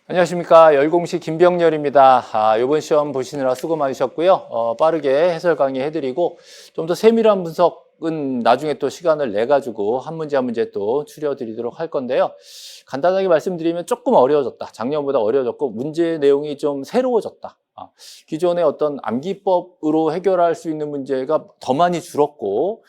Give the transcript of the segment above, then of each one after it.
안녕하십니까. 열공시 김병렬입니다. 이번 시험 보시느라 수고 많으셨고요. 빠르게 해설 강의 해드리고 좀 더 세밀한 분석은 나중에 또 시간을 내가지고 한 문제 한 문제 또 추려드리도록 할 건데요. 간단하게 말씀드리면 조금 어려워졌다. 작년보다 어려워졌고 문제 내용이 좀 새로워졌다. 기존의 어떤 암기법으로 해결할 수 있는 문제가 더 많이 줄었고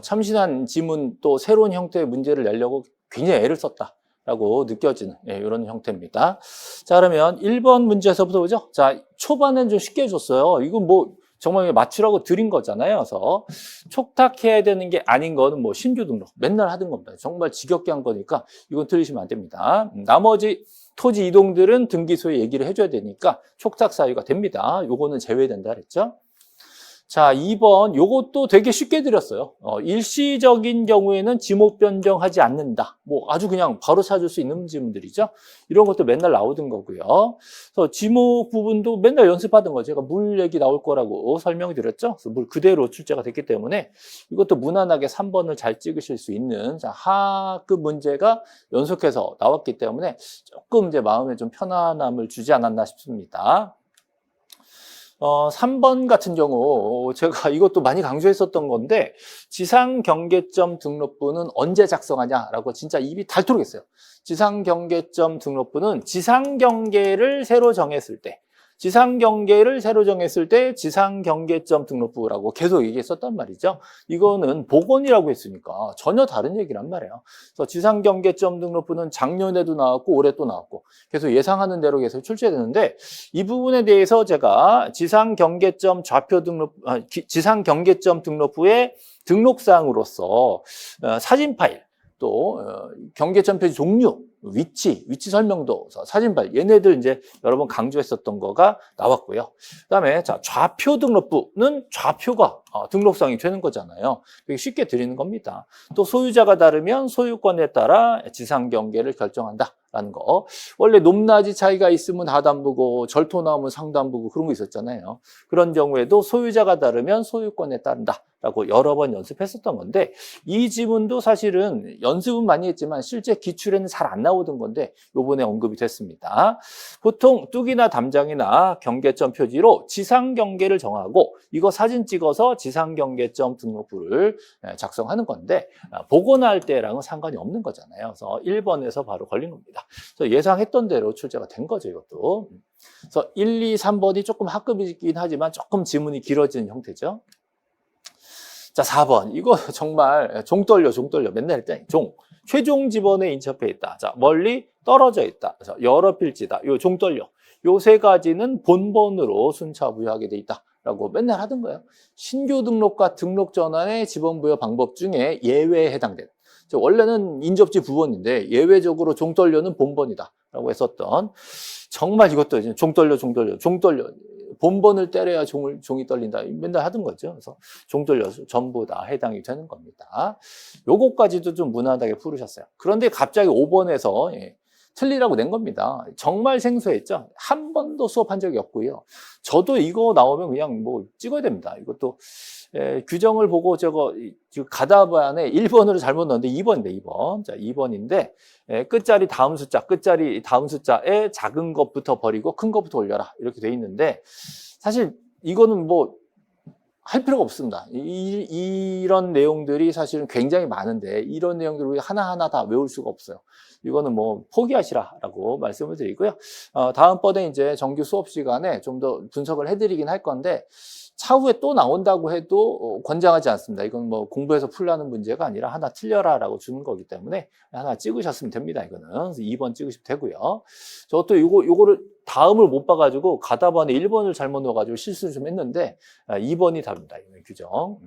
참신한 지문 또 새로운 형태의 문제를 내려고 굉장히 애를 썼다. 라고 느껴지는 이런 형태입니다. 자, 그러면 1번 문제에서부터 보죠. 자, 초반엔 좀 쉽게 줬어요. 이건 뭐 정말 맞추라고 드린 거잖아요. 그래서 촉탁해야 되는 게 아닌 거는 뭐 신규 등록 맨날 하던 겁니다. 정말 지겹게 한 거니까 이건 틀리시면 안 됩니다. 나머지 토지 이동들은 등기소에 얘기를 해줘야 되니까 촉탁 사유가 됩니다. 요거는 제외된다 그랬죠. 자, 2번 요것도 되게 쉽게 드렸어요. 일시적인 경우에는 지목 변경하지 않는다. 뭐 아주 그냥 바로 찾을 수 있는 지문들이죠. 이런 것도 맨날 나오던 거고요. 그래서 지목 부분도 맨날 연습하던 거 제가 물 얘기 나올 거라고 설명드렸죠. 그래서 물 그대로 출제가 됐기 때문에 이것도 무난하게 3번을 잘 찍으실 수 있는 자, 하급 문제가 연속해서 나왔기 때문에 조금 이제 마음에 좀 편안함을 주지 않았나 싶습니다. 3번 같은 경우 제가 이것도 많이 강조했었던 건데 지상경계점 등록부는 언제 작성하냐라고 진짜 입이 닳도록 했어요. 지상경계점 등록부는 지상경계를 새로 정했을 때 지상경계점 등록부라고 계속 얘기했었단 말이죠. 이거는 복원이라고 했으니까 전혀 다른 얘기란 말이에요. 그래서 지상경계점 등록부는 작년에도 나왔고 올해 또 나왔고 계속 예상하는 대로 계속 출제되는데 이 부분에 대해서 제가 지상경계점 등록부의 등록사항으로서 사진 파일 또 경계점 표지 종류, 위치 설명도, 사진 파일 얘네들 이제 여러 번 강조했었던 거가 나왔고요. 그다음에 자 좌표 등록부는 좌표가 등록사항이 되는 거잖아요. 되게 쉽게 드리는 겁니다. 또 소유자가 다르면 소유권에 따라 지상 경계를 결정한다라는 거. 원래 높낮이 차이가 있으면 하단부고 절토 나오면 상단부고 그런 거 있었잖아요. 그런 경우에도 소유자가 다르면 소유권에 따른다. 라고 여러 번 연습했었던 건데 이 지문도 사실은 연습은 많이 했지만 실제 기출에는 잘 안 나오던 건데 요번에 언급이 됐습니다. 보통 뚝이나 담장이나 경계점 표지로 지상 경계를 정하고 이거 사진 찍어서 지상 경계점 등록부를 작성하는 건데 복원할 때랑은 상관이 없는 거잖아요. 그래서 1번에서 바로 걸린 겁니다. 그래서 예상했던 대로 출제가 된 거죠, 이것도. 그래서 1, 2, 3번이 조금 학급이긴 하지만 조금 지문이 길어지는 형태죠. 자, 4번. 이거 정말 종 떨려. 맨날 했더니 최종 지번에 인접해 있다. 자, 멀리 떨어져 있다. 그래서 여러 필지다. 요 종 떨려. 요 세 가지는 본번으로 순차 부여하게 돼 있다. 라고 맨날 하던 거예요. 신규 등록과 등록 전환의 지번 부여 방법 중에 예외에 해당되는. 원래는 인접지 부번인데 예외적으로 종 떨려는 본번이다. 라고 했었던. 정말 이것도 종 떨려. 본번을 때려야 종이 떨린다. 맨날 하던 거죠. 그래서 종 떨려서 전부 다 해당이 되는 겁니다. 요거까지도 좀 무난하게 풀으셨어요. 그런데 갑자기 5번에서 틀리라고 낸 겁니다. 정말 생소했죠. 한 번도 수업한 적이 없고요. 저도 이거 나오면 그냥 뭐 찍어야 됩니다. 이것도 규정을 보고 저거 가다반에 1번으로 잘못 넣었는데 2번인데 2번. 자, 2번인데 끝자리 다음 숫자에 작은 것부터 버리고 큰 것부터 올려라. 이렇게 돼 있는데 사실 이거는 뭐 할 필요가 없습니다. 이런 내용들이 사실은 굉장히 많은데 이런 내용들을 우리가 하나하나 다 외울 수가 없어요. 이거는 뭐 포기하시라라고 말씀을 드리고요. 다음번에 이제 정규 수업 시간에 좀 더 분석을 해드리긴 할 건데 차후에 또 나온다고 해도 권장하지 않습니다. 이건 뭐 공부해서 풀라는 문제가 아니라 하나 틀려라라고 주는 거기 때문에 하나 찍으셨으면 됩니다. 이거는. 그래서 2번 찍으시면 되고요. 저도 요거를 다음을 못 봐가지고 가다반에 1번을 잘못 넣어가지고 실수를 좀 했는데 2번이 답입니다. 이건 규정.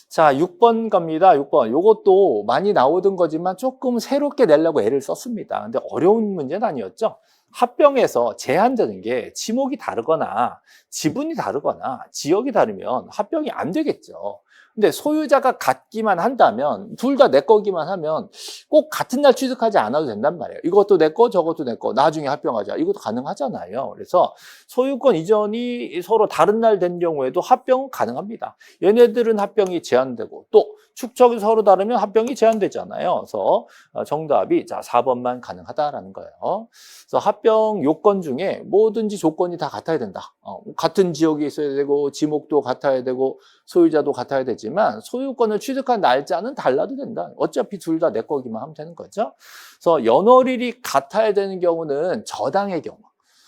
자, 6번 갑니다. 6번. 요것도 많이 나오던 거지만 조금 새롭게 내려고 애를 썼습니다. 근데 어려운 문제는 아니었죠. 합병에서 제한되는 게 지목이 다르거나 지분이 다르거나 지역이 다르면 합병이 안 되겠죠. 근데 소유자가 같기만 한다면 둘 다 내 거기만 하면 꼭 같은 날 취득하지 않아도 된단 말이에요. 이것도 내 거, 저것도 내 거, 나중에 합병하자. 이것도 가능하잖아요. 그래서 소유권 이전이 서로 다른 날 된 경우에도 합병은 가능합니다. 얘네들은 합병이 제한되고 또 축척이 서로 다르면 합병이 제한되잖아요. 그래서 정답이 자 4번만 가능하다라는 거예요. 그래서 합병 요건 중에 뭐든지 조건이 다 같아야 된다. 같은 지역에 있어야 되고 지목도 같아야 되고 소유자도 같아야 되지만 소유권을 취득한 날짜는 달라도 된다. 어차피 둘 다 내 거기만 하면 되는 거죠. 그래서 연월일이 같아야 되는 경우는 저당의 경우.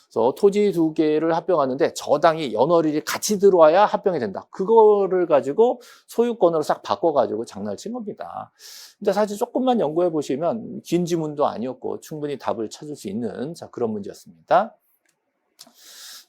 그래서 토지 두 개를 합병하는데 저당이 연월일이 같이 들어와야 합병이 된다. 그거를 가지고 소유권으로 싹 바꿔가지고 장난을 친 겁니다. 근데 사실 조금만 연구해 보시면 긴 지문도 아니었고 충분히 답을 찾을 수 있는 그런 문제였습니다.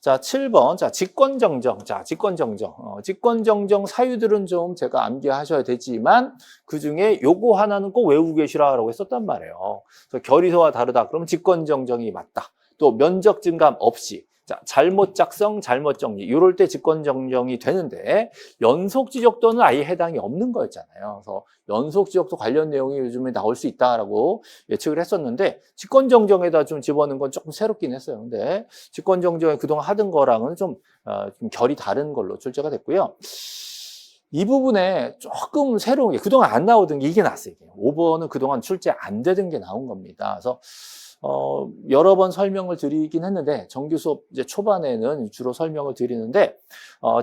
자, 7번. 자, 직권정정. 자, 직권정정. 직권정정 사유들은 좀 제가 암기하셔야 되지만 그 중에 요거 하나는 꼭 외우고 계시라고 했었단 말이에요. 그래서 결의소와 다르다. 그러면 직권정정이 맞다. 또 면적 증감 없이. 자, 잘못 작성, 잘못 정리. 이럴 때 직권정정이 되는데 연속 지적도는 아예 해당이 없는 거였잖아요. 그래서 연속 지적도 관련 내용이 요즘에 나올 수 있다라고 예측을 했었는데 직권정정에다 좀 집어넣은 건 조금 새롭긴 했어요. 근데 직권정정에 그동안 하던 거랑은 좀 결이 다른 걸로 출제가 됐고요. 이 부분에 조금 새로운 게 그동안 안 나오던 게 이게 나왔어요. 5번은 그동안 출제 안 되던 게 나온 겁니다. 그래서 여러 번 설명을 드리긴 했는데 정규 수업 이제 초반에는 주로 설명을 드리는데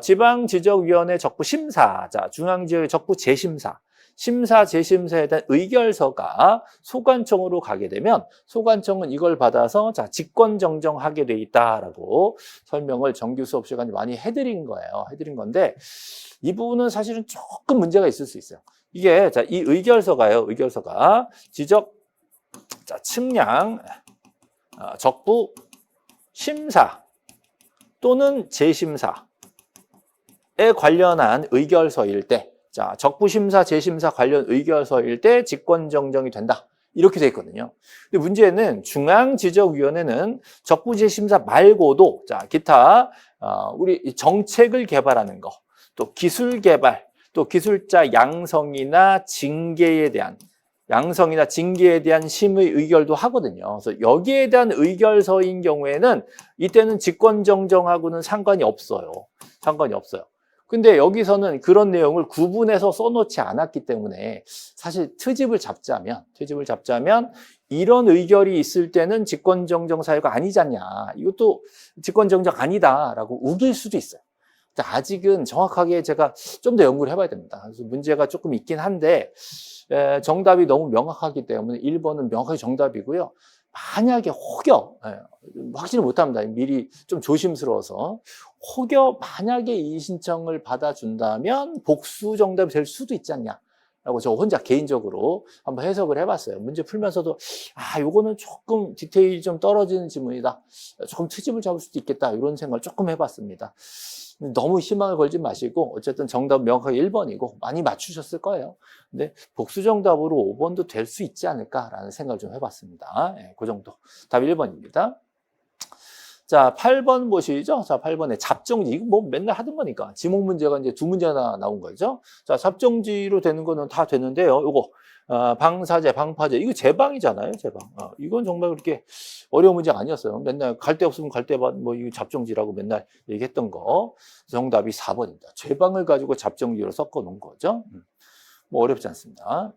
지방지적위원회 적부 심사, 자 중앙지역의 적부 재심사, 심사 재심사에 대한 의결서가 소관청으로 가게 되면 소관청은 이걸 받아서 자 직권정정하게 돼 있다라고 설명을 정규 수업 시간에 많이 해드린 거예요. 해드린 건데 이 부분은 사실은 조금 문제가 있을 수 있어요. 이게 자 이 의결서가요. 의결서가 지적 자, 측량, 적부, 심사 또는 재심사에 관련한 의결서일 때, 자, 적부 심사, 재심사 관련 의결서일 때 직권정정이 된다. 이렇게 돼 있거든요. 근데 문제는 중앙지적위원회는 적부 재심사 말고도, 자, 기타, 우리 정책을 개발하는 거, 또 기술 개발, 또 기술자 양성이나 징계에 대한 심의 의결도 하거든요. 그래서 여기에 대한 의결서인 경우에는 이때는 직권정정하고는 상관이 없어요. 상관이 없어요. 근데 여기서는 그런 내용을 구분해서 써놓지 않았기 때문에 사실 트집을 잡자면 이런 의결이 있을 때는 직권정정 사유가 아니잖냐. 이것도 직권정정 아니다라고 우길 수도 있어요. 아직은 정확하게 제가 좀 더 연구를 해봐야 됩니다. 그래서 문제가 조금 있긴 한데 정답이 너무 명확하기 때문에 1번은 명확하게 정답이고요. 만약에 혹여 확실히 못합니다. 미리 좀 조심스러워서 혹여 만약에 이 신청을 받아준다면 복수 정답이 될 수도 있지 않냐라고 저 혼자 개인적으로 한번 해석을 해봤어요. 문제 풀면서도 요거는 조금 디테일이 좀 떨어지는 지문이다. 조금 트집을 잡을 수도 있겠다. 이런 생각을 조금 해봤습니다. 너무 희망을 걸지 마시고 어쨌든 정답은 명확하게 1번이고 많이 맞추셨을 거예요. 근데 복수 정답으로 5번도 될 수 있지 않을까라는 생각을 좀 해봤습니다. 그 정도. 답 1번입니다. 자, 8번 보시죠. 자, 8번에 잡정지. 이거 뭐 맨날 하던 거니까. 지목 문제가 이제 두 문제나 나온 거죠. 자, 잡정지로 되는 거는 다 되는데요. 요거. 방사제, 방파제. 이거 제방이잖아요, 제방. 이건 정말 그렇게 어려운 문제가 아니었어요. 맨날 갈 데 없으면 갈 때만 뭐 이거 잡정지라고 맨날 얘기했던 거. 정답이 4번입니다. 제방을 가지고 잡정지로 섞어 놓은 거죠. 뭐 어렵지 않습니다.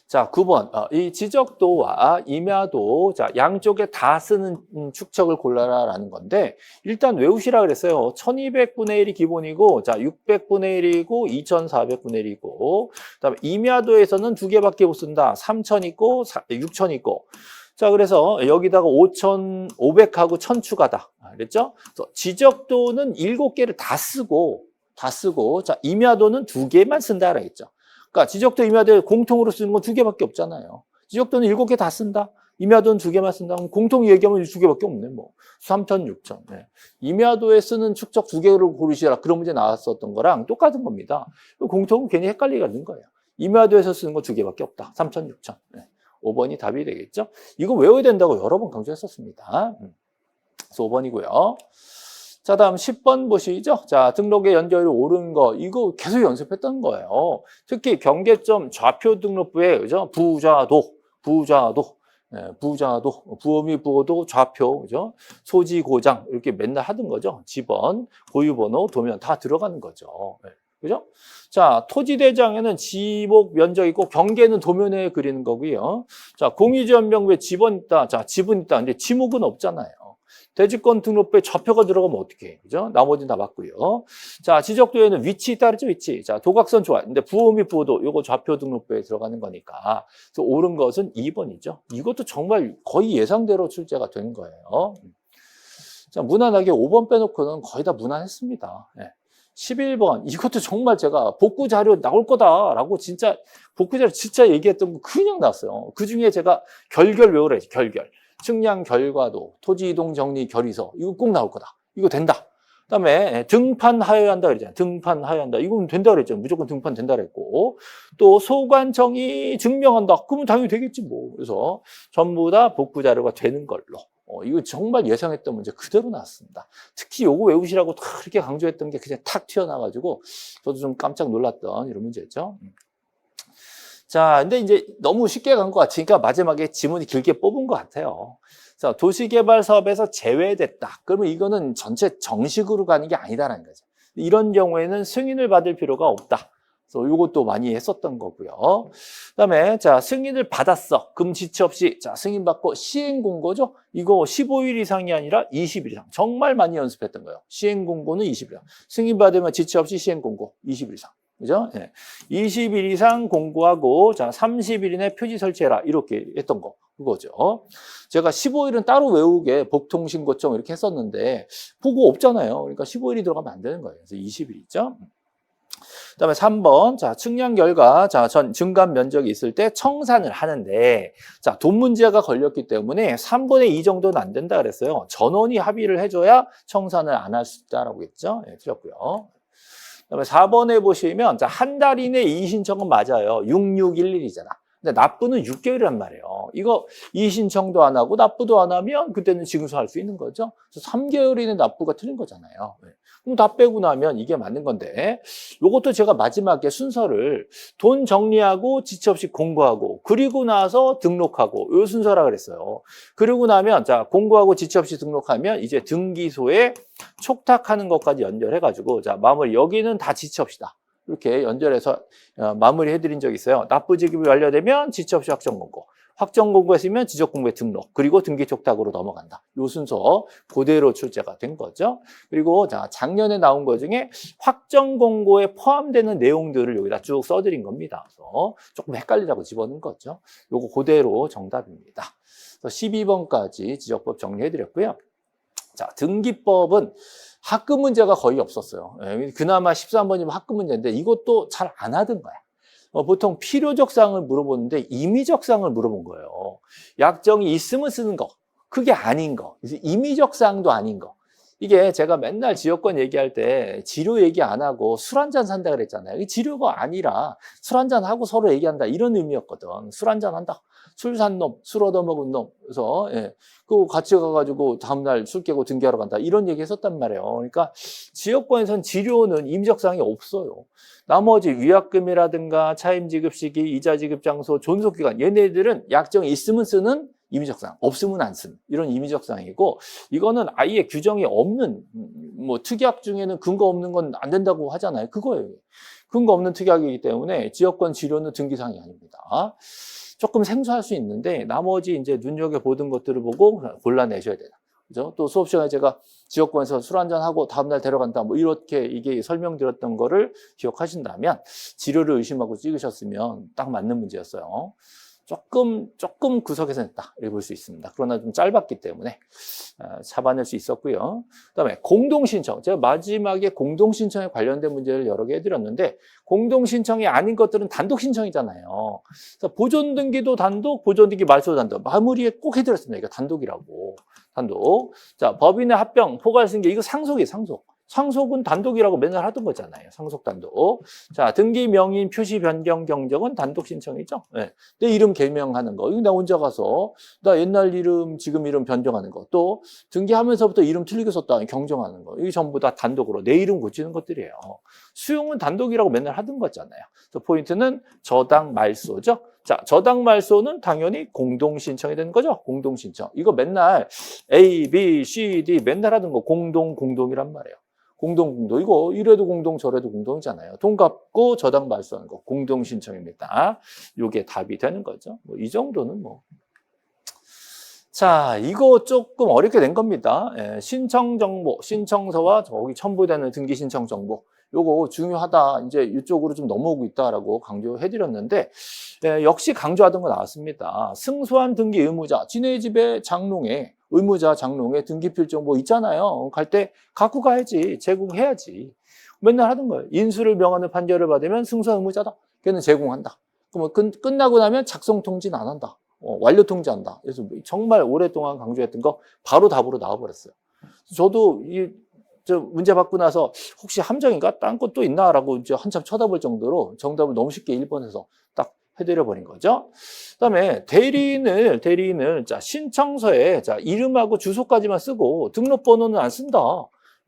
자, 9번. 이 지적도와 임야도, 자, 양쪽에 다 쓰는 축척을 골라라라는 건데, 일단 외우시라 그랬어요. 1200분의 1이 기본이고, 자, 600분의 1이고, 2400분의 1이고, 그 다음에 임야도에서는 두 개밖에 못 쓴다. 3000 있고, 6000 있고. 자, 그래서 여기다가 5500하고 1000 추가다. 그랬죠? 그래서 지적도는 7개를 다 쓰고, 자, 임야도는 2개만 쓴다. 그랬죠? 그러니까 지적도 임야도 공통으로 쓰는 건 2개밖에 없잖아요. 지적도는 7개 다 쓴다. 임야도는 2개만 쓴다. 공통 얘기하면 2개밖에 없네. 뭐 3,000, 6,000. 네. 임야도에 쓰는 축적 2개를 고르시라. 그런 문제 나왔었던 거랑 똑같은 겁니다. 공통은 괜히 헷갈리게 하는 거예요. 임야도에서 쓰는 건 2개밖에 없다. 3,000, 6,000. 네. 5번이 답이 되겠죠. 이거 외워야 된다고 여러 번 강조했었습니다. 그래서 5번이고요. 자, 다음 10번 보시죠. 자, 등록의 연결이 옳은 거. 이거 계속 연습했던 거예요. 특히 경계점 좌표 등록부에, 그죠? 부좌도. 네, 부좌도. 부호미 부호도 좌표, 그죠? 소지 고장. 이렇게 맨날 하던 거죠. 지번, 고유번호, 도면 다 들어가는 거죠. 네. 그죠? 자, 토지대장에는 지목 면적 있고 경계는 도면에 그리는 거고요. 자, 공유지원명부에 지번 있다. 자, 지분 있다. 근데 지목은 없잖아요. 대지권 등록부에 좌표가 들어가면 어떻게 해? 그죠? 나머지는 다 맞고요. 자, 지적도에는 위치 따르죠, 위치. 자, 도각선 좋아요. 근데 부호 및 부호도 요거 좌표 등록부에 들어가는 거니까. 그래서 옳은 것은 2번이죠. 이것도 정말 거의 예상대로 출제가 된 거예요. 자, 무난하게 5번 빼놓고는 거의 다 무난했습니다. 네. 11번. 이것도 정말 제가 복구 자료 나올 거다라고 진짜 복구 자료 진짜 얘기했던 거 그냥 나왔어요. 그 중에 제가 결결 외우래, 결결. 측량 결과도, 토지 이동 정리 결의서. 이거 꼭 나올 거다. 이거 된다. 그다음에 등판 하여야 한다 그랬잖아요. 등판 하여야 한다. 이건 된다 그랬죠. 무조건 등판 된다 그랬고. 또 소관청이 증명한다. 그러면 당연히 되겠지 뭐. 그래서 전부 다 복구 자료가 되는 걸로. 이거 정말 예상했던 문제 그대로 나왔습니다. 특히 요거 외우시라고 그렇게 강조했던 게 그냥 탁 튀어나와가지고 저도 좀 깜짝 놀랐던 이런 문제였죠. 자, 근데 이제 너무 쉽게 간 것 같으니까 마지막에 지문이 길게 뽑은 것 같아요. 자, 도시개발 사업에서 제외됐다. 그러면 이거는 전체 정식으로 가는 게 아니다라는 거죠. 이런 경우에는 승인을 받을 필요가 없다. 그래서 이것도 많이 했었던 거고요. 그다음에 자, 승인을 받았어. 그럼 지체 없이 자, 승인 받고 시행 공고죠. 이거 15일 이상이 아니라 20일 이상. 정말 많이 연습했던 거예요. 시행 공고는 20일 이상. 승인 받으면 지체 없이 시행 공고 20일 이상. 그죠? 네. 20일 이상 공고하고, 자, 30일 이내 표지 설치해라. 이렇게 했던 거. 그거죠. 제가 15일은 따로 외우게 복통신고청 이렇게 했었는데, 보고 없잖아요. 그러니까 15일이 들어가면 안 되는 거예요. 그래서 20일 있죠. 그 다음에 3번, 자, 측량 결과, 자, 증감 면적이 있을 때 청산을 하는데, 자, 돈 문제가 걸렸기 때문에 3분의 2 정도는 안 된다 그랬어요. 전원이 합의를 해줘야 청산을 안 할 수 있다라고 했죠. 네, 틀렸고요. 그다음에 4번에 보시면 한 달 이내 이의신청은 맞아요. 6611이잖아. 근데 납부는 6개월이란 말이에요. 이거 이의신청도 안 하고 납부도 안 하면 그때는 징수할 수 있는 거죠. 그래서 3개월 이내 납부가 틀린 거잖아요. 그럼 다 빼고 나면 이게 맞는 건데 이것도 제가 마지막에 순서를 돈 정리하고 지체 없이 공고하고 그리고 나서 등록하고 이 순서라 그랬어요. 그리고 나면 자 공고하고 지체 없이 등록하면 이제 등기소에 촉탁하는 것까지 연결해가지고 자 마무리 여기는 다 지체 없이다. 이렇게 연결해서 마무리해드린 적이 있어요. 납부 지급이 완료되면 지체 없이 확정공고, 확정공고했으면 지적공고에 등록, 그리고 등기촉탁으로 넘어간다. 이 순서 그대로 출제가 된 거죠. 그리고 자 작년에 나온 것 중에 확정공고에 포함되는 내용들을 여기다 쭉 써드린 겁니다. 그래서 조금 헷갈리라고 집어넣은 거죠. 요거 그대로 정답입니다. 그래서 12번까지 지적법 정리해드렸고요. 자, 등기법은 학급 문제가 거의 없었어요. 그나마 13번이면 학급 문제인데 이것도 잘 안 하던 거야. 보통 필요적 사항을 물어보는데 임의적 사항을 물어본 거예요. 약정이 있으면 쓰는 거, 그게 아닌 거, 임의적 사항도 아닌 거. 이게 제가 맨날 지역권 얘기할 때 지료 얘기 안 하고 술 한잔 산다 그랬잖아요. 이게 지료가 아니라 술 한잔 하고 서로 얘기한다 이런 의미였거든. 술 한잔 한다. 술 산 놈, 술 얻어먹은 놈. 그래서 그 같이 가가지고 다음날 술 깨고 등기하러 간다. 이런 얘기 했었단 말이에요. 그러니까 지역권에선 지료는 임의적 사항이 없어요. 나머지 위약금이라든가 차임지급 시기, 이자지급 장소, 존속기간 얘네들은 약정이 있으면 쓰는 임의적 사항, 없으면 안 쓰는 이런 임의적 사항이고 이거는 아예 규정이 없는 뭐 특약 중에는 근거 없는 건 안 된다고 하잖아요. 그거예요. 근거 없는 특약이기 때문에 지역권 지료는 등기사항이 아닙니다. 조금 생소할 수 있는데 나머지 이제 눈여겨보던 것들을 보고 골라내셔야 되나. 그죠? 또 수업 시간에 제가 지역권에서 술 한잔 하고 다음날 데려간다. 뭐 이렇게 이게 설명드렸던 거를 기억하신다면 지료를 의심하고 찍으셨으면 딱 맞는 문제였어요. 조금 구석에서 냈다. 이렇게 볼 수 있습니다. 그러나 좀 짧았기 때문에 잡아낼 수 있었고요. 그다음에 공동신청. 제가 마지막에 공동신청에 관련된 문제를 여러 개 해드렸는데 공동신청이 아닌 것들은 단독신청이잖아요. 그래서 보존등기도 단독, 보존등기 말소도 단독. 마무리에 꼭 해드렸습니다. 이거 단독이라고. 단독. 자, 법인의 합병, 포괄승계. 이거 상속이에요, 상속. 상속은 단독이라고 맨날 하던 거잖아요. 상속 단독. 자, 등기 명인 표시 변경 경정은 단독 신청이죠. 네. 내 이름 개명하는 거. 이거 나 혼자 가서 나 옛날 이름, 지금 이름 변경하는 거. 또 등기하면서부터 이름 틀리게 썼다. 경정하는 거. 이게 전부 다 단독으로 내 이름 고치는 것들이에요. 수용은 단독이라고 맨날 하던 거잖아요. 그래서 포인트는 저당 말소죠. 자, 저당 말소는 당연히 공동신청이 되는 거죠. 공동신청. 이거 맨날 A, B, C, D 맨날 하던 거 공동이란 말이에요. 공동. 이거 이래도 공동, 저래도 공동이잖아요. 돈 갚고 저당 발수하는 거. 공동 신청입니다. 이게 답이 되는 거죠. 뭐 이 정도는 뭐. 자, 이거 조금 어렵게 된 겁니다. 예, 신청 정보, 신청서와 저기 첨부되는 등기 신청 정보. 요거 중요하다. 이제 이쪽으로 좀 넘어오고 있다라고 강조해드렸는데, 예, 역시 강조하던 거 나왔습니다. 승소한 등기 의무자, 지네 집에 장롱에, 의무자 장롱에 등기필 정보 있잖아요. 갈 때 갖고 가야지. 제공해야지. 맨날 하던 거예요. 인수를 명하는 판결을 받으면 승소한 의무자다. 걔는 제공한다. 그러면 끝나고 나면 작성 통지는 안 한다. 완료 통지한다. 그래서 정말 오랫동안 강조했던 거 바로 답으로 나와버렸어요. 저도 저 문제 받고 나서 혹시 함정인가? 딴 것도 있나라고 이제 한참 쳐다볼 정도로 정답을 너무 쉽게 1번에서 딱 해드려 버린 거죠. 그다음에 대리인을 자 신청서에 자 이름하고 주소까지만 쓰고 등록번호는 안 쓴다.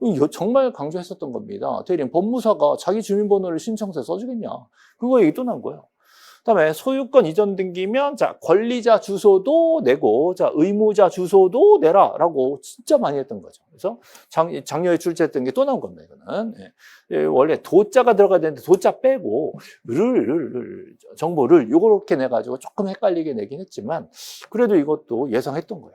이거 정말 강조했었던 겁니다. 대리인 법무사가 자기 주민번호를 신청서에 써주겠냐? 그거 얘기 또 난 거예요. 그다음에 소유권 이전 등기면 자 권리자 주소도 내고 자 의무자 주소도 내라라고 진짜 많이 했던 거죠. 그래서 작년에 출제했던 게 또 나온 겁니다. 이거는 원래 도자가 들어가야 되는데 도자 빼고 정보를 요렇게 내 가지고 조금 헷갈리게 내긴 했지만 그래도 이것도 예상했던 거예요.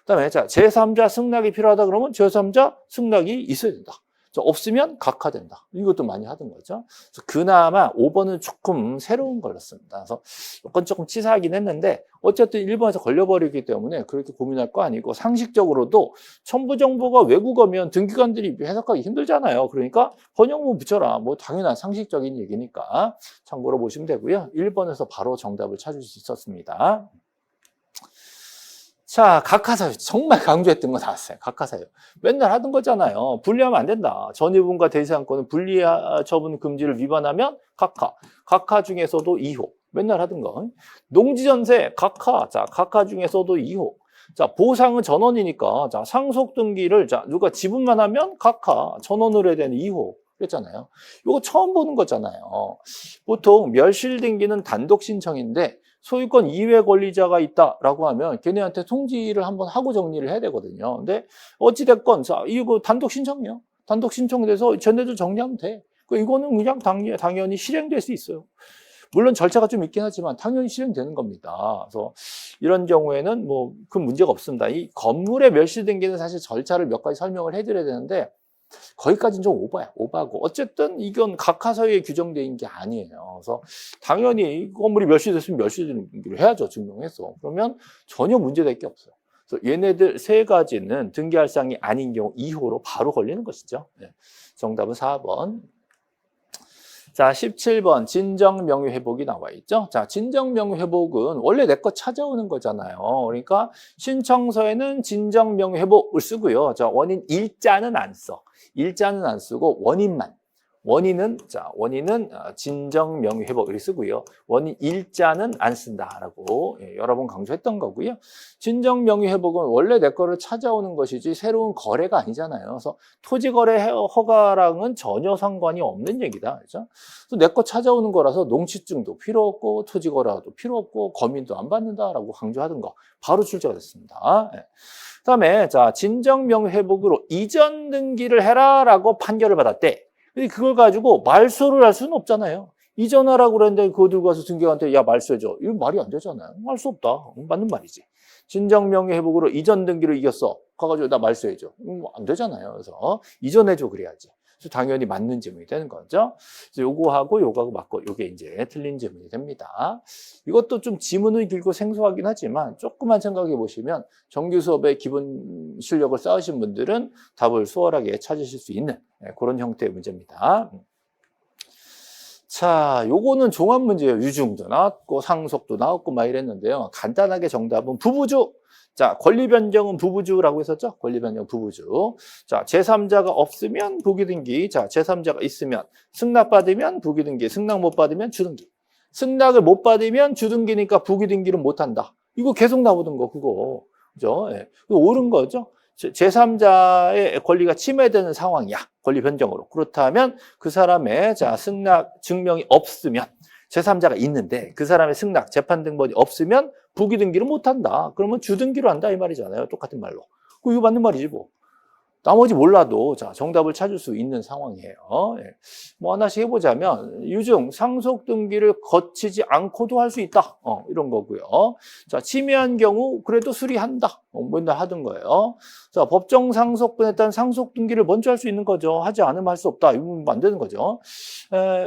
그다음에 자 제3자 승낙이 필요하다 그러면 제3자 승낙이 있어야 된다. 없으면 각하된다. 이것도 많이 하던 거죠. 그래서 그나마 5번은 조금 새로운 걸렸습니다. 그래서 이건 조금 치사하긴 했는데 어쨌든 1번에서 걸려버리기 때문에 그렇게 고민할 거 아니고 상식적으로도 첨부 정보가 외국어면 등기관들이 해석하기 힘들잖아요. 그러니까 번역문 붙여라. 뭐 당연한 상식적인 얘기니까 참고로 보시면 되고요. 1번에서 바로 정답을 찾을 수 있었습니다. 자, 각하사유. 정말 강조했던 거 나왔어요. 각하사유. 맨날 하던 거잖아요. 분리하면 안 된다. 전유분과 대시상권은 분리 처분 금지를 위반하면 각하. 각하 중에서도 2호. 맨날 하던 거. 농지전세 각하. 자, 각하 중에서도 2호. 자, 보상은 전원이니까. 자, 상속 등기를 자, 누가 지분만 하면 각하. 전원으로 해야 되는 2호. 그랬잖아요. 이거 처음 보는 거잖아요. 보통 멸실 등기는 단독 신청인데 소유권 이외 권리자가 있다라고 하면 걔네한테 통지를 한번 하고 정리를 해야 되거든요. 근데 어찌됐건 자, 이거 단독 신청이요. 단독 신청돼서 쟤네들 정리하면 돼. 이거는 그냥 당연히 실행될 수 있어요. 물론 절차가 좀 있긴 하지만 당연히 실행되는 겁니다. 그래서 이런 경우에는 뭐 큰 문제가 없습니다. 이 건물의 멸실 등기는 사실 절차를 몇 가지 설명을 해드려야 되는데 거기까지는 좀 오바고. 어쨌든 이건 각하서유에 규정되어 있는 게 아니에요. 그래서 당연히 건물이 멸실됐으면 멸실등기를 해야죠. 증명해서. 그러면 전혀 문제될 게 없어요. 그래서 얘네들 세 가지는 등기할 사항이 아닌 경우 2호로 바로 걸리는 것이죠. 네. 정답은 4번. 자, 17번 진정명의 회복이 나와 있죠. 자, 진정명의 회복은 원래 내 거 찾아오는 거잖아요. 그러니까 신청서에는 진정명의 회복을 쓰고요. 자, 원인 일자는 안 써. 일자는 안 쓰고 원인만. 원인은 진정명의 회복 이렇게 쓰고요. 원인 일자는 안 쓴다라고 여러 번 강조했던 거고요. 진정명의 회복은 원래 내 거를 찾아오는 것이지 새로운 거래가 아니잖아요. 그래서 토지거래 허가랑은 전혀 상관이 없는 얘기다. 그렇죠? 내 거 찾아오는 거라서 농취증도 필요 없고 토지거래도 필요 없고 검인도 안 받는다라고 강조하던 거 바로 출제가 됐습니다. 그다음에 자 진정명의 회복으로 이전 등기를 해라라고 판결을 받았대. 근데 그걸 가지고 말소를 할 수는 없잖아요. 이전하라고 그랬는데 그거 들고 가서 등기관한테 야 말소해줘. 이거 말이 안 되잖아요. 할 수 없다. 맞는 말이지. 진정명의 회복으로 이전 등기로 이겼어. 가가지고 나 말소해줘. 안 되잖아요. 그래서 이전해줘 그래야지. 그래서 당연히 맞는 지문이 되는 거죠. 그래서 요거하고 요거하고 맞고 요게 이제 틀린 지문이 됩니다. 이것도 좀 지문은 길고 생소하긴 하지만 조금만 생각해 보시면 정규 수업의 기본 실력을 쌓으신 분들은 답을 수월하게 찾으실 수 있는 그런 형태의 문제입니다. 자, 요거는 종합 문제예요. 유증도 나왔고 상속도 나왔고 막 이랬는데요. 간단하게 정답은 부부주. 자, 권리 변경은 부부주라고 했었죠? 권리 변경 부부주. 자, 제3자가 없으면 부기등기. 자, 제3자가 있으면 승낙받으면 부기등기. 승낙 못 받으면 주등기. 승낙을 못 받으면 주등기니까 부기등기를 못 한다. 이거 계속 나오던 거 그거. 그죠? 예. 옳은 거죠? 제3자의 권리가 침해되는 상황이야. 권리 변경으로. 그렇다면 그 사람의 자, 승낙 증명이 없으면 제3자가 있는데 그 사람의 승낙, 재판 등본이 없으면 부기 등기를 못 한다. 그러면 주 등기로 한다 이 말이잖아요. 똑같은 말로. 이거 맞는 말이지 뭐. 나머지 몰라도 자 정답을 찾을 수 있는 상황이에요. 예. 뭐 하나씩 해보자면 유증 상속 등기를 거치지 않고도 할 수 있다. 이런 거고요. 자 침해한 경우 그래도 수리한다. 맨날 하던 거예요. 자 법정 상속분에 따른 상속 등기를 먼저 할 수 있는 거죠. 하지 않으면 할 수 없다. 이건 안 되는 거죠.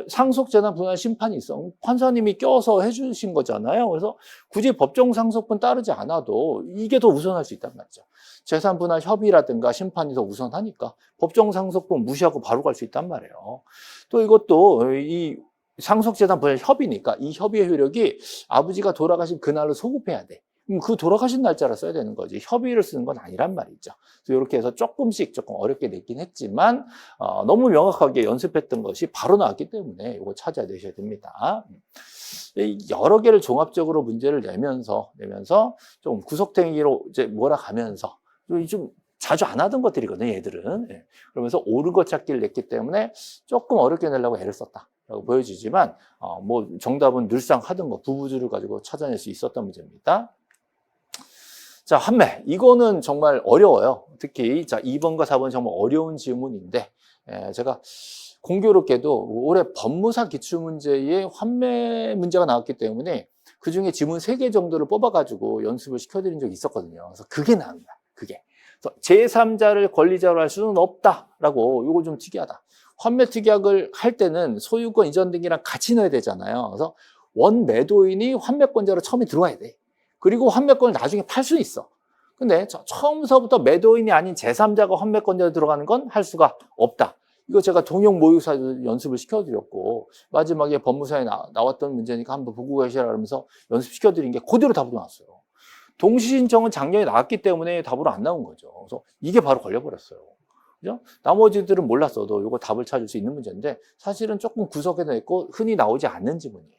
상속재산 분할 심판이 있어. 판사님이 껴서 해주신 거잖아요. 그래서 굳이 법정 상속분 따르지 않아도 이게 더 우선할 수 있단 말이죠. 재산 분할 협의라든가 심판이 더 우선하니까 법정 상속분 무시하고 바로 갈 수 있단 말이에요. 또 이것도 이 상속재산 분할 협의니까 이 협의의 효력이 아버지가 돌아가신 그날로 소급해야 돼. 그 돌아가신 날짜를 써야 되는 거지 협의를 쓰는 건 아니란 말이죠. 그래서 이렇게 해서 조금 어렵게 냈긴 했지만 너무 명확하게 연습했던 것이 바로 나왔기 때문에 이거 찾아내셔야 됩니다. 여러 개를 종합적으로 문제를 내면서 좀 구석탱이로 이제 몰아가면서 좀 자주 안 하던 것들이거든요, 얘들은. 예. 그러면서 옳은 것 찾기를 냈기 때문에 조금 어렵게 내려고 애를 썼다라고 보여지지만, 뭐 정답은 늘상 하던 거, 부부주를 가지고 찾아낼 수 있었던 문제입니다. 자, 환매. 이거는 정말 어려워요. 특히, 자, 2번과 4번 정말 어려운 질문인데, 제가 공교롭게도 올해 법무사 기출문제에 환매 문제가 나왔기 때문에 그 중에 지문 3개 정도를 뽑아가지고 연습을 시켜드린 적이 있었거든요. 그래서 그게 나은 거야, 그게. 그래서 제3자를 권리자로 할 수는 없다라고, 이거 좀 특이하다. 환매 특약을 할 때는 소유권 이전 등기랑 같이 넣어야 되잖아요. 그래서 원 매도인이 환매권자로 처음에 들어와야 돼. 그리고 환매권을 나중에 팔 수 있어. 근데 처음서부터 매도인이 아닌 제3자가 환매권자로 들어가는 건 할 수가 없다. 이거 제가 동영 모의고사 연습을 시켜드렸고 마지막에 법무사에 나왔던 문제니까 한번 보고 계시라 그러면서 연습시켜드린 게 그대로 답으로 나왔어요. 동시신청은 작년에 나왔기 때문에 답으로 안 나온 거죠. 그래서 이게 바로 걸려버렸어요. 그죠? 나머지들은 몰랐어도 이거 답을 찾을 수 있는 문제인데 사실은 조금 구석에 냈고 흔히 나오지 않는 지문이에요.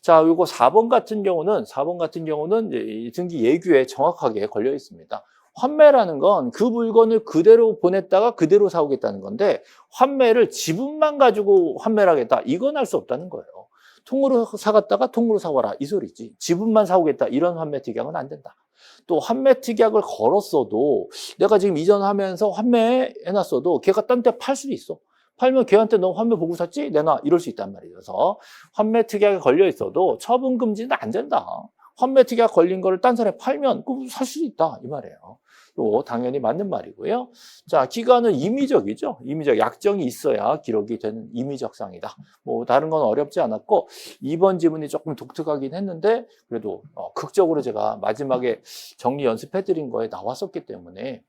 자, 요거 4번 같은 경우는 이제 등기 예규에 정확하게 걸려 있습니다. 환매라는 건 그 물건을 그대로 보냈다가 그대로 사오겠다는 건데 환매를 지분만 가지고 환매를 하겠다. 이건 할 수 없다는 거예요. 통으로 사갔다가 통으로 사와라. 이 소리지. 지분만 사오겠다. 이런 환매 특약은 안 된다. 또 환매 특약을 걸었어도 내가 지금 이전하면서 환매해놨어도 걔가 딴 데 팔 수도 있어. 팔면 걔한테 너 환매 보고 샀지? 내놔. 이럴 수 있단 말이에요. 그래서 환매 특약에 걸려 있어도 처분 금지는 안 된다. 환매 특약 걸린 거를 딴 사람에 팔면 살 수도 있다. 이 말이에요. 요 당연히 맞는 말이고요. 자, 기간은 임의적이죠. 임의적 약정이 있어야 기록이 되는 임의적 상이다. 뭐 다른 건 어렵지 않았고 2번 지문이 조금 독특하긴 했는데 그래도 극적으로 제가 마지막에 정리 연습해드린 거에 나왔었기 때문에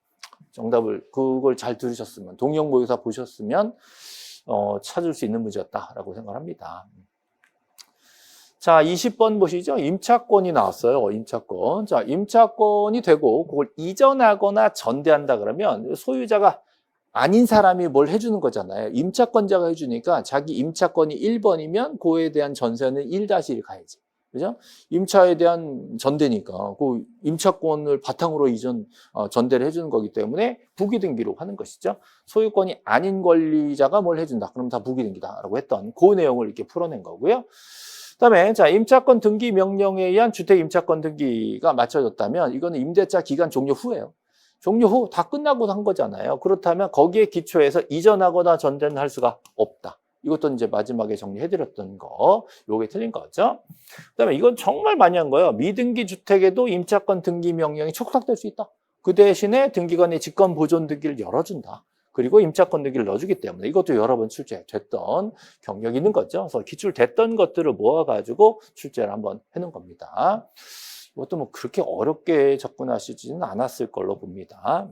정답을 그걸 잘 들으셨으면 동영 모의고사 보셨으면 찾을 수 있는 문제였다라고 생각합니다. 자, 20번 보시죠. 임차권이 나왔어요. 임차권. 자, 임차권이 되고 그걸 이전하거나 전대한다 그러면 소유자가 아닌 사람이 뭘 해주는 거잖아요. 임차권자가 해주니까 자기 임차권이 1번이면 그에 대한 전세는 1-1 가야지. 그죠? 임차에 대한 전대니까 그 임차권을 바탕으로 전대를 해주는 거기 때문에 부기등기로 하는 것이죠. 소유권이 아닌 권리자가 뭘 해준다. 그럼 다 부기등기다라고 했던 그 내용을 이렇게 풀어낸 거고요. 그다음에 자 임차권 등기 명령에 의한 주택 임차권 등기가 맞춰졌다면 이거는 임대차 기간 종료 후예요. 종료 후 다 끝나고 한 거잖아요. 그렇다면 거기에 기초해서 이전하거나 전대는 할 수가 없다. 이것도 이제 마지막에 정리해드렸던 거, 요게 틀린 거죠. 그다음에 이건 정말 많이 한 거예요. 미등기 주택에도 임차권 등기 명령이 촉탁될 수 있다. 그 대신에 등기관이 직권 보존 등기를 열어준다. 그리고 임차권 등기를 넣어주기 때문에 이것도 여러 번 출제됐던 경력이 있는 거죠. 그래서 기출됐던 것들을 모아가지고 출제를 한번 해놓은 겁니다. 이것도 뭐 그렇게 어렵게 접근하시지는 않았을 걸로 봅니다.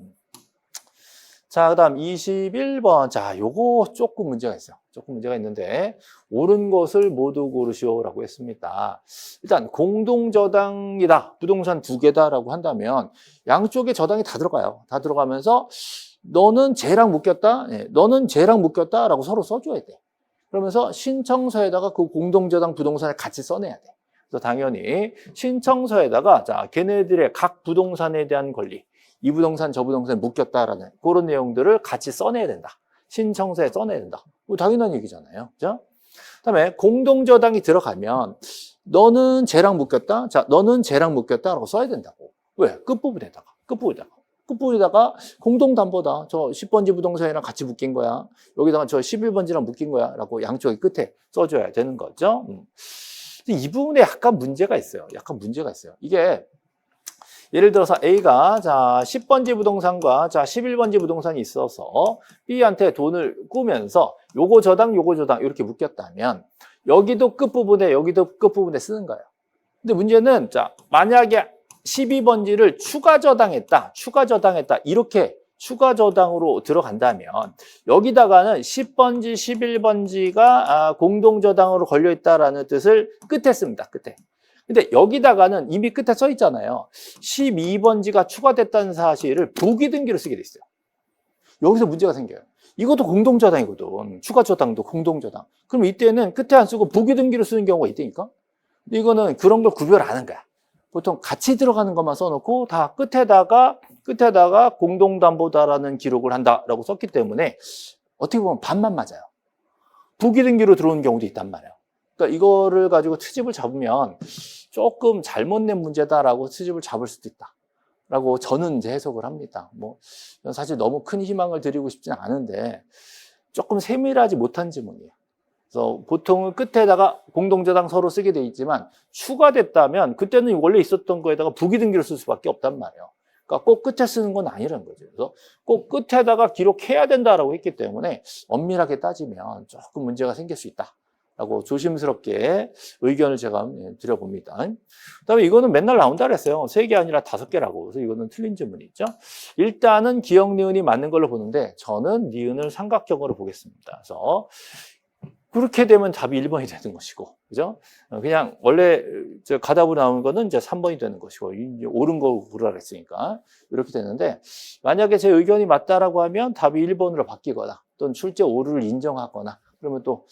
자, 그 다음 21번. 자, 요거 조금 문제가 있어요. 조금 문제가 있는데, 옳은 것을 모두 고르시오라고 했습니다. 일단, 공동저당이다. 부동산 2개다라고 한다면, 양쪽에 저당이 다 들어가요. 다 들어가면서, 너는 쟤랑 묶였다? 네, 너는 쟤랑 묶였다? 라고 서로 써줘야 돼. 그러면서 신청서에다가 그 공동저당 부동산을 같이 써내야 돼. 그래서 당연히 신청서에다가, 자, 걔네들의 각 부동산에 대한 권리, 이 부동산, 저 부동산에 묶였다라는 그런 내용들을 같이 써내야 된다. 신청서에 써내야 된다. 당연한 얘기잖아요. 그죠? 그 다음에 공동저당이 들어가면 너는 쟤랑 묶였다? 자, 너는 쟤랑 묶였다라고 써야 된다고. 왜? 끝부분에다가. 끝부분에다가 공동담보다 저 10번지 부동산이랑 같이 묶인 거야. 여기다가 저 11번지랑 묶인 거야. 라고 양쪽에 끝에 써줘야 되는 거죠. 이 부분에 약간 문제가 있어요. 이게 예를 들어서 A가 자 10번지 부동산과 자 11번지 부동산이 있어서 B한테 돈을 꾸면서 요거 저당 이렇게 묶였다면 여기도 끝부분에 쓰는 거예요. 근데 문제는 자 만약에 12번지를 추가 저당했다 이렇게 추가 저당으로 들어간다면 여기다가는 10번지 11번지가 공동 저당으로 걸려 있다라는 뜻을 끝에 씁니다. 끝에. 근데 여기다가는 이미 끝에 써 있잖아요. 12번지가 추가됐다는 사실을 부기등기로 쓰게 돼 있어요. 여기서 문제가 생겨요. 이것도 공동저당이거든. 추가저당도 공동저당. 그럼 이때는 끝에 안 쓰고 부기등기로 쓰는 경우가 있다니까? 근데 이거는 그런 걸 구별 안 한 거야. 보통 같이 들어가는 것만 써놓고 다 끝에다가 공동담보다라는 기록을 한다라고 썼기 때문에 어떻게 보면 반만 맞아요. 부기등기로 들어오는 경우도 있단 말이에요. 그러니까 이거를 가지고 트집을 잡으면 조금 잘못 낸 문제다라고 트집을 잡을 수도 있다라고 저는 이제 해석을 합니다. 뭐 사실 너무 큰 희망을 드리고 싶지는 않은데 조금 세밀하지 못한 지문이에요. 그래서 보통은 끝에다가 공동저당 서로 쓰게 돼 있지만 추가됐다면 그때는 원래 있었던 거에다가 부기등기를 쓸 수밖에 없단 말이에요. 그러니까 꼭 끝에 쓰는 건 아니라는 거죠. 그래서 꼭 끝에다가 기록해야 된다라고 했기 때문에 엄밀하게 따지면 조금 문제가 생길 수 있다. 라고 조심스럽게 의견을 제가 드려봅니다. 그다음에 이거는 맨날 나온다 그랬어요. 3개 아니라 5개라고. 그래서 이거는 틀린 질문이죠. 일단은 기역 니은이 맞는 걸로 보는데 저는 니은을 삼각형으로 보겠습니다. 그래서 그렇게 되면 답이 1번이 되는 것이고, 그죠? 그냥 원래 가답으로 나오는 거는 이제 3번이 되는 것이고, 옳은 거 고르라 그랬으니까 이렇게 되는데 만약에 제 의견이 맞다라고 하면 답이 1번으로 바뀌거나 또는 출제 오류를 인정하거나 그러면 또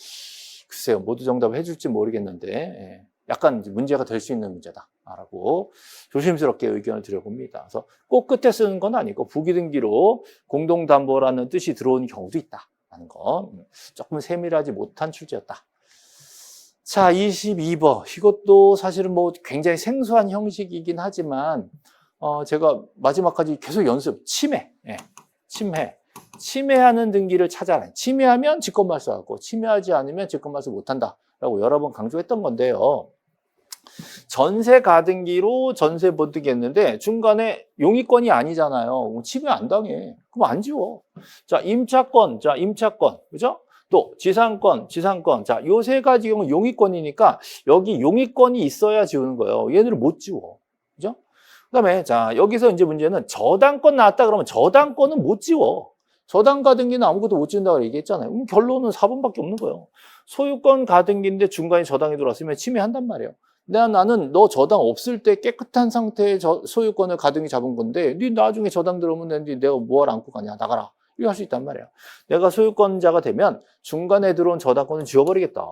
글쎄요, 모두 정답을 해줄지 모르겠는데 약간 문제가 될 수 있는 문제다라고 조심스럽게 의견을 드려봅니다. 그래서 꼭 끝에 쓰는 건 아니고 부기등기로 공동담보라는 뜻이 들어오는 경우도 있다라는 거 조금 세밀하지 못한 출제였다. 자, 22번 이것도 사실은 뭐 굉장히 생소한 형식이긴 하지만 제가 마지막까지 계속 연습 침해하는 등기를 찾아라. 침해하면 직권말소하고 침해하지 않으면 직권말소 못한다라고 여러 번 강조했던 건데요. 전세 가등기로 전세 못 드겠는데 중간에 용의권이 아니잖아요. 침해 안 당해. 그럼 안 지워. 자, 임차권, 그죠? 또 지상권. 자, 요 3가지 경우 용의권이니까 여기 용의권이 있어야 지우는 거예요. 얘네를 못 지워. 그죠? 그다음에 자, 여기서 이제 문제는 저당권 나왔다 그러면 저당권은 못 지워. 저당 가등기는 아무것도 못 지운다고 얘기했잖아요. 그럼 결론은 4번밖에 없는 거예요. 소유권 가등기인데 중간에 저당이 들어왔으면 침해한단 말이에요. 나는 너 저당 없을 때 깨끗한 상태의 소유권을 가등기 잡은 건데 네 나중에 저당 들어오면 내가 뭐하러 안고 가냐 나가라. 이거 할 수 있단 말이에요. 내가 소유권자가 되면 중간에 들어온 저당권을 지워버리겠다.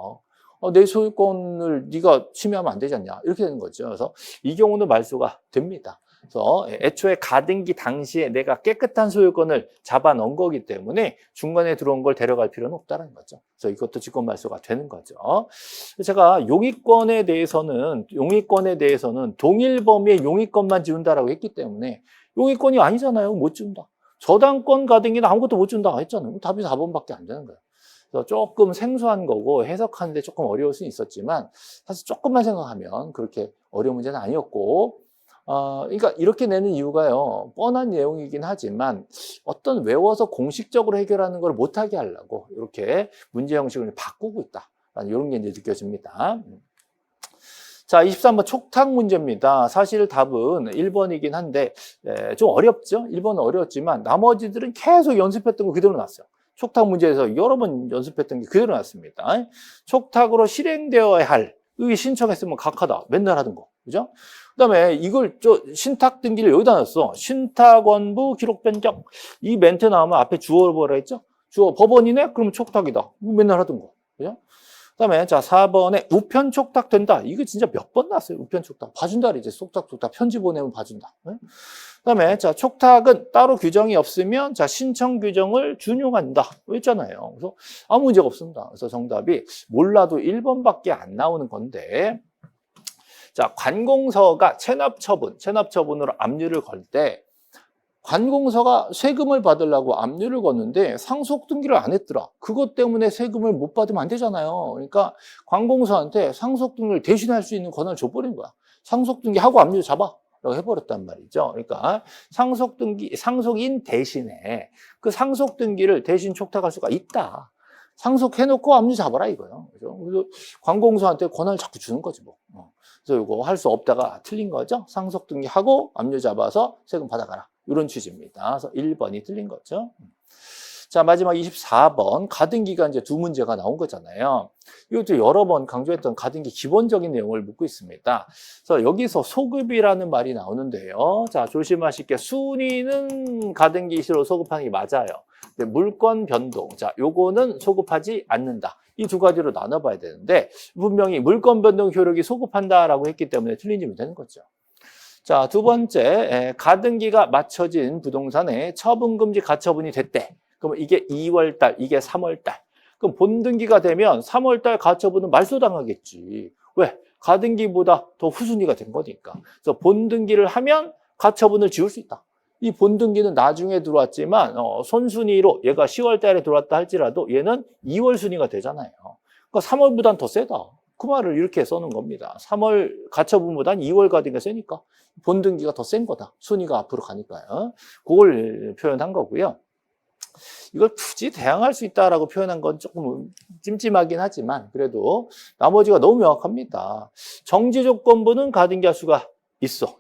내 소유권을 네가 침해하면 안 되지 않냐 이렇게 되는 거죠. 그래서 이 경우는 말소가 됩니다. 그래서 애초에 가등기 당시에 내가 깨끗한 소유권을 잡아 넣은 거기 때문에 중간에 들어온 걸 데려갈 필요는 없다는 거죠. 그래서 이것도 직권 말소가 되는 거죠. 제가 용의권에 대해서는 동일 범위의 용의권만 지운다라고 했기 때문에 용의권이 아니잖아요. 못 지운다. 저당권 가등기는 아무것도 못 지운다 했잖아요. 답이 4번밖에 안 되는 거예요. 그래서 조금 생소한 거고 해석하는데 조금 어려울 수는 있었지만 사실 조금만 생각하면 그렇게 어려운 문제는 아니었고 그러니까 이렇게 내는 이유가요. 뻔한 내용이긴 하지만 어떤 외워서 공식적으로 해결하는 걸 못하게 하려고 이렇게 문제 형식을 바꾸고 있다라는 이런 게 이제 느껴집니다. 자, 23번 촉탁 문제입니다. 사실 답은 1번이긴 한데 좀 어렵죠? 1번은 어려웠지만 나머지들은 계속 연습했던 거 그대로 나왔어요. 촉탁 문제에서 여러 번 연습했던 게 그대로 나왔습니다. 촉탁으로 실행되어야 할 여기 신청했으면 각하다. 맨날 하던 거. 그죠? 그 다음에 이걸 신탁 등기를 여기다 놨어. 신탁원부 기록 변경. 이 멘트 나오면 앞에 주어 뭐라 했죠? 주어 법원이네? 그러면 촉탁이다. 맨날 하던 거. 그죠? 그 다음에 자 4번에 우편 촉탁 된다. 이거 진짜 몇 번 나왔어요. 우편 촉탁. 봐준다. 이제 촉탁 편지 보내면 봐준다. 그 다음에 자 촉탁은 따로 규정이 없으면 자 신청 규정을 준용한다. 했잖아요. 그래서 아무 문제가 없습니다. 그래서 정답이 몰라도 1번밖에 안 나오는 건데 자 관공서가 체납처분으로 압류를 걸 때 관공서가 세금을 받으려고 압류를 걷는데 상속 등기를 안 했더라. 그것 때문에 세금을 못 받으면 안 되잖아요. 그러니까 관공서한테 상속 등기를 대신할 수 있는 권한을 줘버린 거야. 상속 등기하고 압류 잡아. 라고 해버렸단 말이죠. 그러니까 상속 등기, 상속인 대신에 그 상속 등기를 대신 촉탁할 수가 있다. 상속해놓고 압류 잡아라 이거예요. 그죠? 그래서 관공서한테 권한을 자꾸 주는 거지 뭐. 그래서 이거 할 수 없다가 틀린 거죠. 상속 등기하고 압류 잡아서 세금 받아가라. 이런 취지입니다. 그래서 1번이 틀린 거죠. 자, 마지막 24번. 가등기가 이제 두 문제가 나온 거잖아요. 이것도 여러 번 강조했던 가등기 기본적인 내용을 묻고 있습니다. 그래서 여기서 소급이라는 말이 나오는데요. 자, 조심하실 게 순위는 가등기 시로 소급하는 게 맞아요. 근데 물권 변동. 자, 요거는 소급하지 않는다. 이 두 가지로 나눠봐야 되는데 분명히 물권 변동 효력이 소급한다라고 했기 때문에 틀린 점이 되는 거죠. 자, 두 번째, 가등기가 맞춰진 부동산에 처분금지 가처분이 됐대. 그러면 이게 2월달, 이게 3월달. 그럼 본등기가 되면 3월달 가처분은 말소당하겠지. 왜? 가등기보다 더 후순위가 된 거니까. 그래서 본등기를 하면 가처분을 지울 수 있다. 이 본등기는 나중에 들어왔지만 손순위로 얘가 10월달에 들어왔다 할지라도 얘는 2월 순위가 되잖아요. 그러니까 3월보단 더 세다. 그 말을 이렇게 써놓은 겁니다. 3월 가처분보단 2월 가등기가 세니까 본등기가 더 센 거다. 순위가 앞으로 가니까요. 그걸 표현한 거고요. 이걸 굳이 대항할 수 있다라고 표현한 건 조금 찜찜하긴 하지만 그래도 나머지가 너무 명확합니다. 정지 조건부는 가등기할 수가 있어.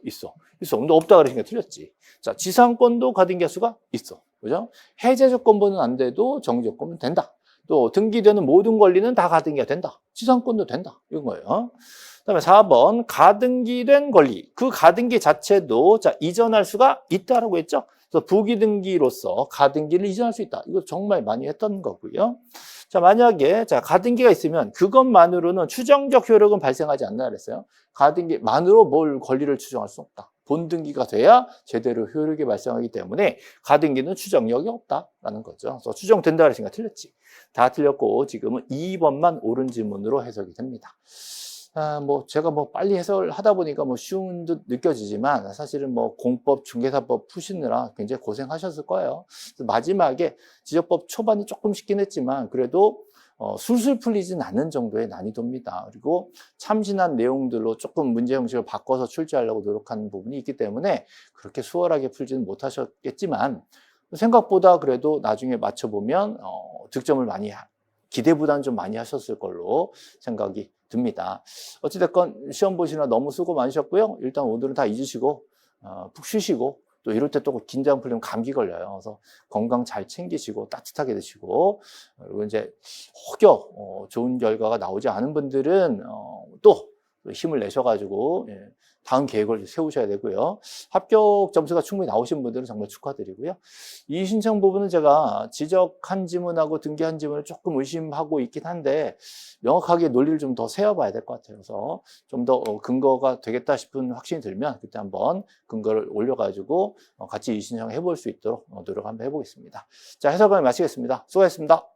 근데 없다 그러니까 틀렸지. 자, 지상권도 가등기할 수가 있어. 그죠? 해제 조건부는 안 돼도 정지 조건부는 된다. 또 등기되는 모든 권리는 다 가등기가 된다. 지상권도 된다. 이런 거예요. 그다음에 4번 가등기된 권리. 그 가등기 자체도 자 이전할 수가 있다라고 했죠. 그래서 부기등기로서 가등기를 이전할 수 있다. 이거 정말 많이 했던 거고요. 자, 만약에 자 가등기가 있으면 그것만으로는 추정적 효력은 발생하지 않는다 그랬어요. 가등기만으로 뭘 권리를 추정할 수 없다. 본등기가 돼야 제대로 효력이 발생하기 때문에 가등기는 추정력이 없다라는 거죠. 그래서 추정된다 그랬으니까 틀렸지. 다 틀렸고 지금은 2번만 옳은 지문으로 해석이 됩니다. 제가 빨리 해석을 하다 보니까 쉬운 듯 느껴지지만 사실은 공법, 중개사법 푸시느라 굉장히 고생하셨을 거예요. 마지막에 지적법 초반이 조금 쉽긴 했지만 그래도 술술 풀리진 않는 정도의 난이도입니다. 그리고 참신한 내용들로 조금 문제 형식을 바꿔서 출제하려고 노력하는 부분이 있기 때문에 그렇게 수월하게 풀지는 못하셨겠지만 생각보다 그래도 나중에 맞춰보면 득점을 많이 기대보다는 좀 많이 하셨을 걸로 생각이 듭니다. 어찌됐건 시험 보시느라 너무 수고 많으셨고요. 일단 오늘은 다 잊으시고 푹 쉬시고 또 이럴 때 또 긴장 풀리면 감기 걸려요. 그래서 건강 잘 챙기시고 따뜻하게 드시고 그리고 이제 혹여 좋은 결과가 나오지 않은 분들은 또 힘을 내셔가지고 다음 계획을 세우셔야 되고요. 합격 점수가 충분히 나오신 분들은 정말 축하드리고요. 이 신청 부분은 제가 지적한 지문하고 등기한 지문을 조금 의심하고 있긴 한데 명확하게 논리를 좀 더 세워봐야 될 것 같아요. 그래서 좀 더 근거가 되겠다 싶은 확신이 들면 그때 한번 근거를 올려가지고 같이 이 신청 해볼 수 있도록 노력 한번 해보겠습니다. 자, 해설을 마치겠습니다. 수고하셨습니다.